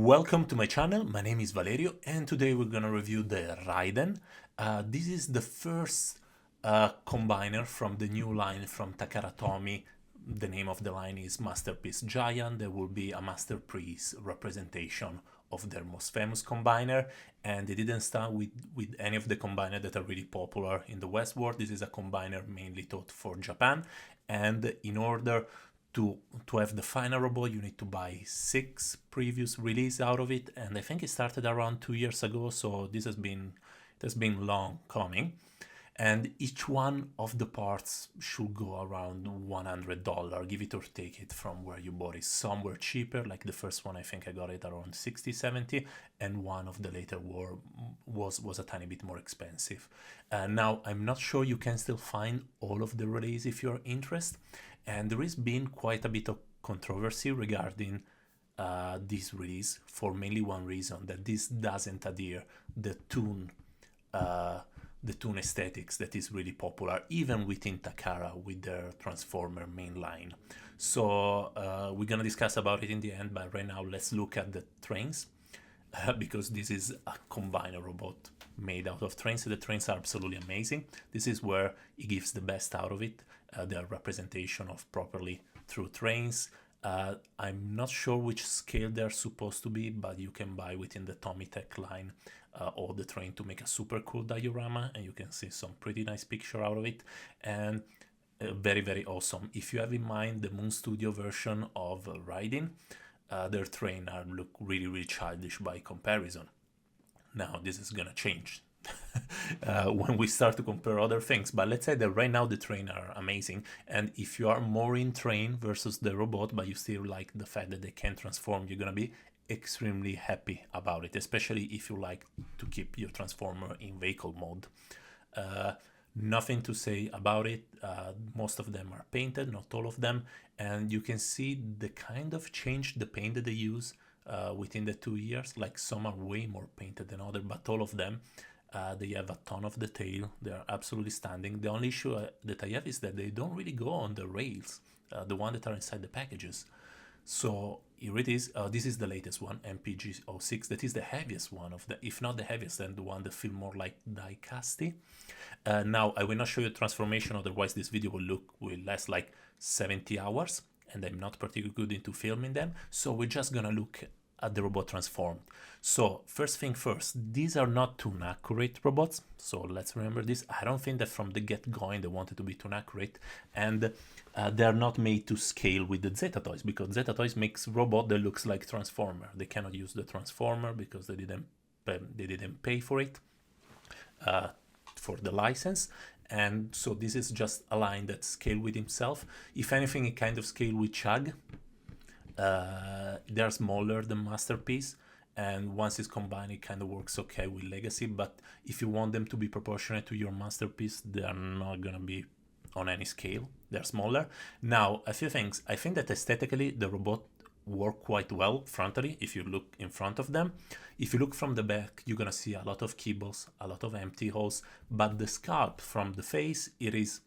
Welcome to my channel, my name is Valerio and today we're gonna review the Raiden. This is the first combiner from the new line from Takara Tomy. The name of the line is Masterpiece Giant. There will be a Masterpiece representation of their most famous combiner, and they didn't start with any of the combiners that are really popular in the West world. This is a combiner mainly thought for Japan, and in order to have the final robot, you need to buy 6 previous release out of it, and I think it started around 2 years ago, so this has been long coming. And each one of the parts should go around $100, give it or take it from where you bought it. Some were cheaper, like the first one I think I got it around 60-70, and one of the later was a tiny bit more expensive. Now I'm not sure you can still find all of the release if you're interested, and there has been quite a bit of controversy regarding this release for mainly one reason, that this doesn't adhere the toon aesthetics that is really popular even within Takara with their Transformer main line. So we're gonna discuss about it in the end, but right now let's look at the trains because this is a combiner robot made out of trains. The trains are absolutely amazing. This is where it gives the best out of it, the representation of properly through trains. I'm not sure which scale they're supposed to be, but you can buy within the Tomy Tech line all the train to make a super cool diorama, and you can see some pretty nice picture out of it, and very, very awesome. If you have in mind the Moon Studio version of Raiden, their train look really, really childish by comparison. Now this is gonna change when we start to compare other things, but let's say that right now the train are amazing, and if you are more in train versus the robot but you still like the fact that they can transform, you're gonna be extremely happy about it, especially if you like to keep your transformer in vehicle mode. Nothing to say about it. Most of them are painted, not all of them, and you can see the kind of change the paint that they use within the 2 years. Like some are way more painted than others, but all of them they have a ton of detail. They are absolutely stunning. The only issue that I have is that they don't really go on the rails, the one that are inside the packages. So here it is. This is the latest one, MPG 06. That is the heaviest one of the, if not the heaviest, then the one that feel more like die casty. Now I will not show you transformation, otherwise this video will last like 70 hours, and I'm not particularly good into filming them. So we're just gonna look at the robot transformed. So first thing first, these are not too accurate robots, so let's remember this. I don't think that from the get-going they wanted to be too accurate, and they're not made to scale with the Zeta Toys, because Zeta Toys makes robot that looks like Transformer. They cannot use the Transformer because they didn't pay for it, for the license, and so this is just a line that scale with himself. If anything, it kind of scale with Chug. They're smaller than Masterpiece, and once it's combined it kind of works okay with Legacy, but if you want them to be proportionate to your Masterpiece, they are not gonna be on any scale. They're smaller. Now, a few things. I think that aesthetically the robot work quite well frontally if you look in front of them. If you look from the back, you're gonna see a lot of keyballs, a lot of empty holes, but the sculpt from the face, it is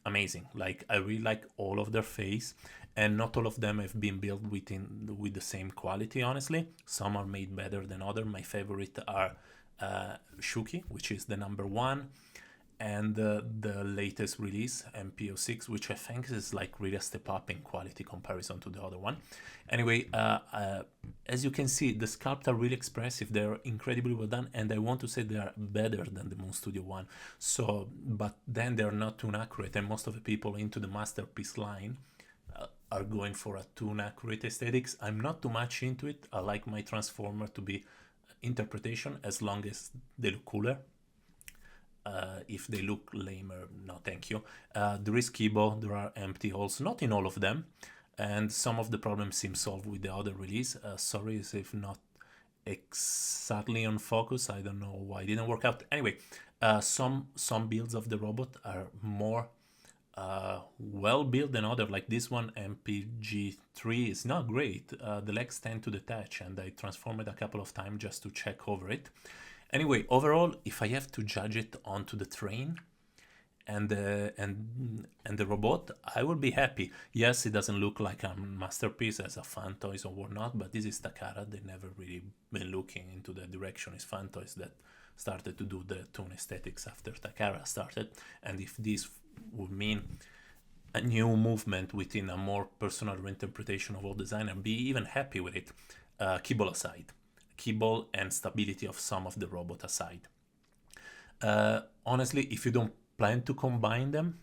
amazing. Like, I really like all of their face, and not all of them have been built with the same quality, honestly. Some are made better than others. My favorite are Shuki, which is the #1, and the latest release, MP06, which I think is like really a step up in quality comparison to the other one. Anyway, as you can see, the sculpts are really expressive. They're incredibly well done, and I want to say they are better than the Moon Studio one. So, but then they're not too accurate, and most of the people into the Masterpiece line are going for a too accurate aesthetics. I'm not too much into it. I like my Transformer to be interpretation, as long as they look cooler. If they look lamer, no thank you. There is keyboard, there are empty holes, not in all of them, and some of the problems seem solved with the other release. Sorry if not exactly on focus, I don't know why it didn't work out. Anyway, some builds of the robot are more well built than other, like this one, MPG 3, is not great. The legs tend to detach, and I transformed it a couple of times just to check over it. Anyway, overall, if I have to judge it onto the train, and the robot, I will be happy. Yes, it doesn't look like a masterpiece as a fan toys or whatnot, but this is Takara. They never really been looking into the direction. It's fan toys that started to do the tone aesthetics after Takara started, and if this would mean a new movement within a more personal reinterpretation of old design, and be even happy with it. Keyboard aside, keyboard and stability of some of the robot aside. Honestly, if you don't plan to combine them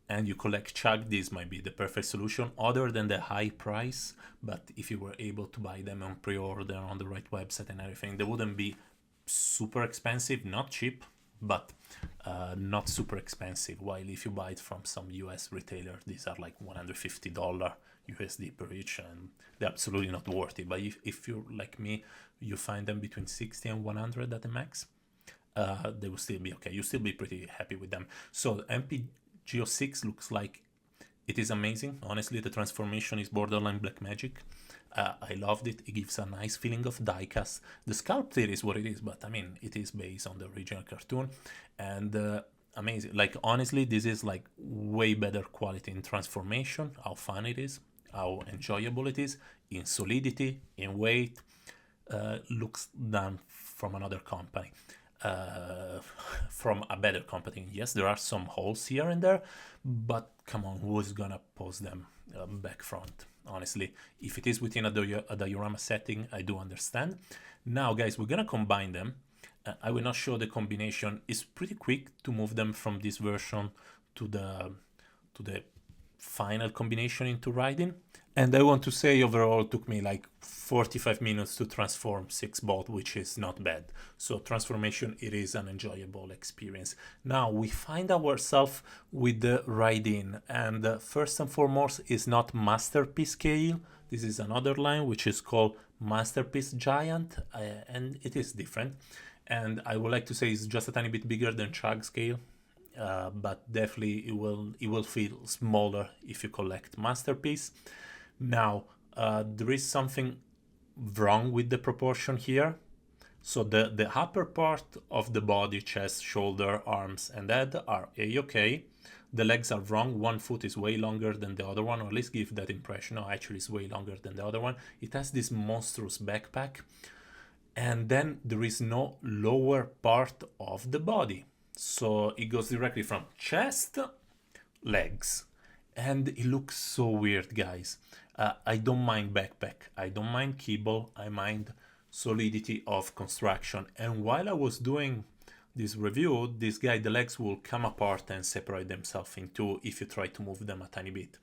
and you collect Chug, this might be the perfect solution, other than the high price. But if you were able to buy them on pre-order on the right website and everything, they wouldn't be super expensive, not cheap, but not super expensive. While if you buy it from some US retailer, these are like $150 USD per each, and they're absolutely not worth it. But if you're like me, you find them between 60 and 100 at the max. They will still be okay. You'll still be pretty happy with them. So the MPG 06 looks like it is amazing. Honestly, the transformation is borderline black magic. I loved it. It gives a nice feeling of diecast. The sculpt here is what it is, but I mean, it is based on the original cartoon, and amazing. Like honestly, this is like way better quality in transformation, how fun it is, how enjoyable it is, in solidity, in weight. Looks done from another company. From a better company. Yes, there are some holes here and there, but come on, who's gonna post them back front? Honestly, if it is within a diorama setting, I do understand. Now, guys, we're gonna combine them. I will not show the combination. It's pretty quick to move them from this version to the final combination into Raiden. And I want to say overall it took me like 45 minutes to transform 6 bots, which is not bad. So transformation, it is an enjoyable experience. Now we find ourselves with the Raiden, and first and foremost is not Masterpiece scale. This is another line which is called Masterpiece Giant, and it is different. And I would like to say it's just a tiny bit bigger than Chug scale. But definitely it will feel smaller if you collect Masterpiece. Now there is something wrong with the proportion here. So the upper part of the body, chest, shoulder, arms and head are a-okay. The legs are wrong. One foot is way longer than the other one, or at least give that impression. No, actually it's way longer than the other one. It has this monstrous backpack, and then there is no lower part of the body. So it goes directly from chest, legs, and it looks so weird, guys. I don't mind backpack, I don't mind keyboard, I mind solidity of construction. And while I was doing this review, this guy, the legs will come apart and separate themselves in two if you try to move them a tiny bit.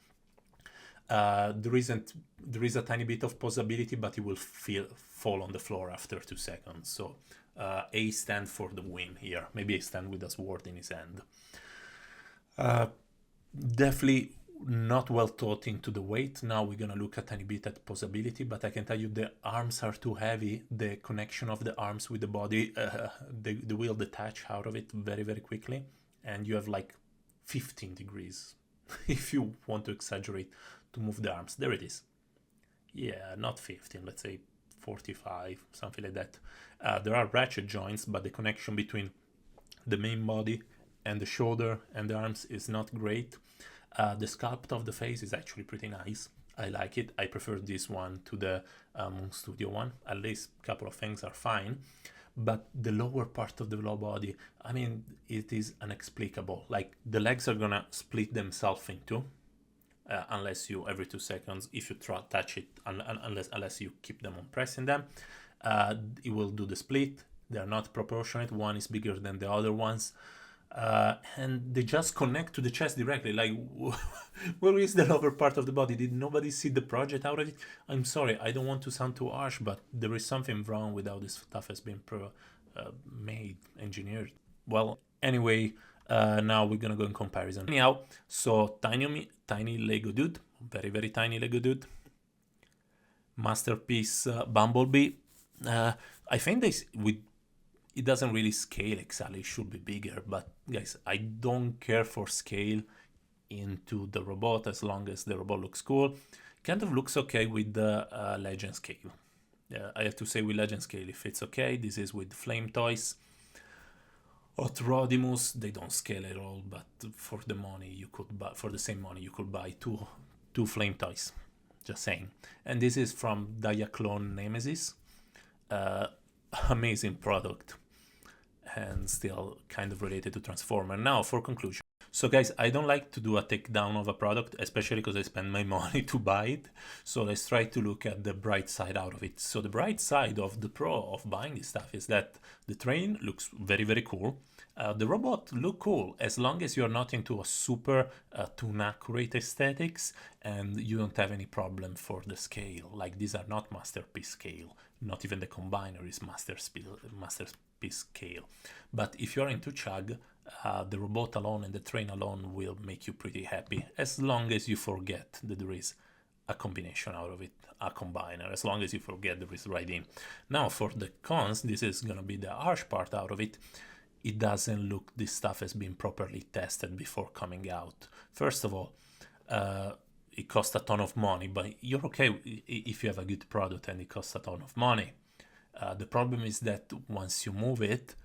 There is a tiny bit of posability, but it will fall on the floor after 2 seconds. So A stand for the win here. Maybe a stand with a sword in his hand. Definitely not well thought into the weight. Now we're gonna look a tiny bit at posability, but I can tell you the arms are too heavy. The connection of the arms with the body, they will detach out of it very, very quickly, and you have like 15 degrees if you want to exaggerate to move the arms. There it is. Yeah, not 15, let's say 45, something like that. There are ratchet joints, but the connection between the main body and the shoulder and the arms is not great. The sculpt of the face is actually pretty nice. I like it. I prefer this one to the Moon Studio one. At least a couple of things are fine. But the lower part of the lower body, I mean, it is inexplicable. Like the legs are gonna split themselves in two. Unless you, every 2 seconds, if you touch it, unless you keep them on pressing them, it will do the split. They're not proportionate. One is bigger than the other ones. And they just connect to the chest directly. Like, where is the lower part of the body? Did nobody see the project out of it? I'm sorry, I don't want to sound too harsh, but there is something wrong with how this stuff has been made, engineered. Well, anyway, now we're gonna go in comparison. Anyhow, so tiny Lego dude, very, very tiny Lego dude. Masterpiece Bumblebee. I think it doesn't really scale exactly. It should be bigger, but guys, I don't care for scale into the robot as long as the robot looks cool. Kind of looks okay with the Legend scale. I have to say with Legend scale, if it's okay. This is with Flame Toys. Hot Rodimus, they don't scale at all, but for the money you could buy, for the same money you could buy two flame toys. Just saying. And this is from Diaclone Nemesis. Amazing product, and still kind of related to Transformer. Now for conclusion. So guys, I don't like to do a takedown of a product, especially because I spend my money to buy it. So let's try to look at the bright side out of it. So the bright side of the pro of buying this stuff is that the train looks very, very cool. The robot look cool as long as you're not into a super too accurate aesthetics and you don't have any problem for the scale. Like these are not masterpiece scale. Not even the combiner is masterpiece scale. But if you're into chug, the robot alone and the train alone will make you pretty happy, as long as you forget that there is a combination out of it, a combiner, as long as you forget there is Raiden. Now for the cons, this is gonna be the harsh part out of it. It doesn't look this stuff has been properly tested before coming out. First of all, it costs a ton of money, but you're okay if you have a good product and it costs a ton of money. The problem is that once you move it,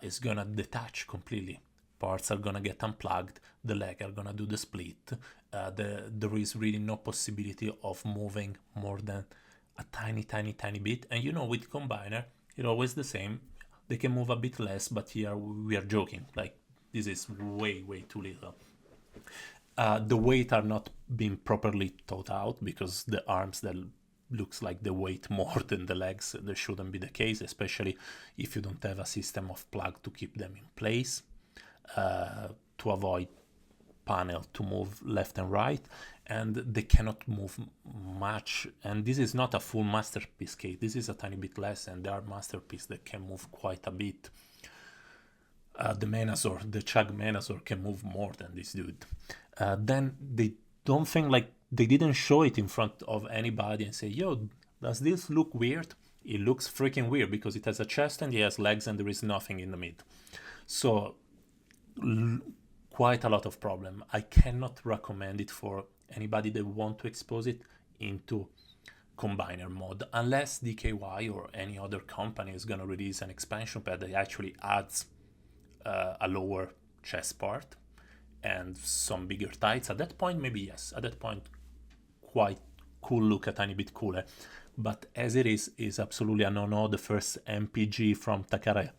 it's gonna detach completely. Parts are gonna get unplugged, the leg are gonna do the split. There is really no possibility of moving more than a tiny bit. And you know, with combiner, it's always the same. They can move a bit less, but here we are joking. Like this is way too little. The weight are not being properly thought out because the arms that looks like the weight more than the legs. That shouldn't be the case, especially if you don't have a system of plug to keep them in place to avoid panel to move left and right, and they cannot move much. And this is not a full masterpiece case, this is a tiny bit less, and there are masterpieces that can move quite a bit. The Menazor, the Chug Menazor can move more than this dude. Then they don't think, like, they didn't show it in front of anybody and say, yo, does this look weird? It looks freaking weird because it has a chest and it has legs and there is nothing in the mid. So quite a lot of problem. I cannot recommend it for anybody that want to expose it into combiner mode, unless DKY or any other company is gonna release an expansion pack that actually adds a lower chest part and some bigger tights. At that point, maybe yes. At that point, quite cool look, a tiny bit cooler. But as it is absolutely a no-no. The first MPG from Takara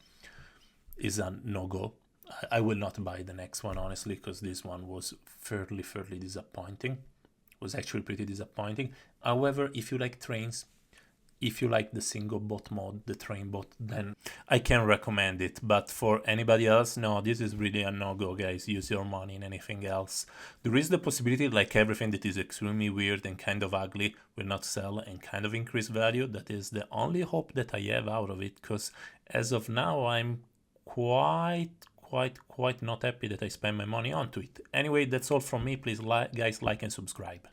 is a no-go. I will not buy the next one, honestly, because this one was fairly disappointing. It was actually pretty disappointing. However, if you like trains, if you like the single bot mode, the train bot, then I can recommend it. But for anybody else, no, this is really a no-go, guys. Use your money in anything else. There is the possibility, like everything that is extremely weird and kind of ugly will not sell and kind of increase value. That is the only hope that I have out of it, because as of now, I'm quite not happy that I spend my money onto it. Anyway, that's all from me. Please, guys, like and subscribe.